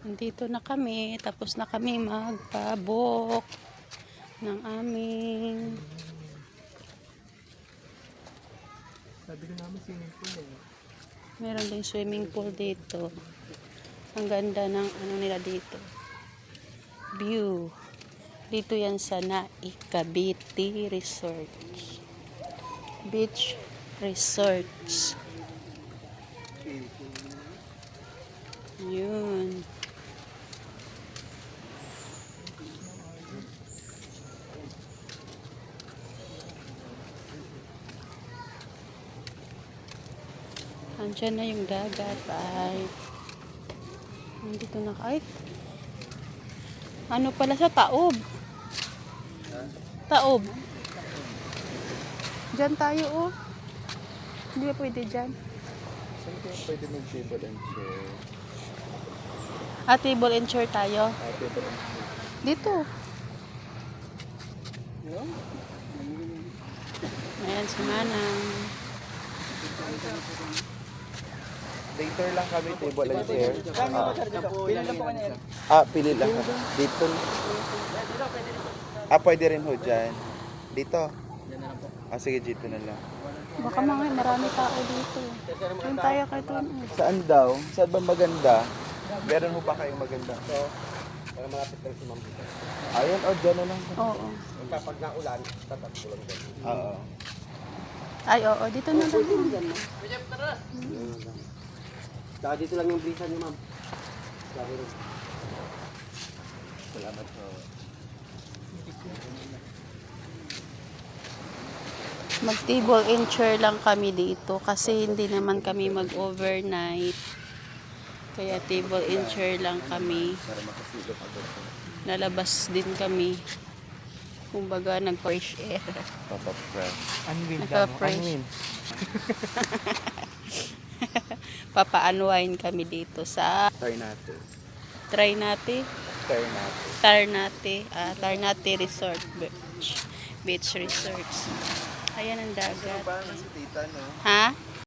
Nandito na kami. Tapos na kami magpabok ng aming Sabi ko namin swimming pool eh. meron ding swimming pool dito. Ang ganda ng ano nila dito. View. Dito yan sa Naikabiti Resorts. Beach Resorts. Yun. Andiyan na yung dagat ay nandito na ay ano pala sa taob. Taob. Diyan tayo oh. Hindi ba pwede dyan? Saan kaya pwede mag-table and chair? Table and chair tayo. Table and chair. Dito. Yun? Ayan si Manang. Later lang kami table and chair. Pili lang po kanina. Pili lang. Dito. Pwede rin ho dyan. Dito. Sige, dito na lang. Baka mga marami tao dito. Doon tayo kay Tuan. Saan daw? Saan ba maganda? Meron ho ba kayong maganda? Para malapit lang si Ma'am. Ayun, dyan na lang. Oo. Kapag naulan, tatatulong din. Oo. Ay, oo. Dito na lang. Saka dito lang yung brisa niyo, Ma'am. Sabi rin. Salamat po. Mag-table and chair lang kami dito kasi hindi naman kami mag-overnight. Kaya table and chair lang kami. Para makasilip agad po. Lalabas din kami. Kumbaga, nag-fresh air. Papa-fresh. Unwind Naka-fresh. Papa-unwind kami dito sa Try natin. Tarnate Resort Beach Resorts. Ayan ang dagat. Parang si tita, no? Ha?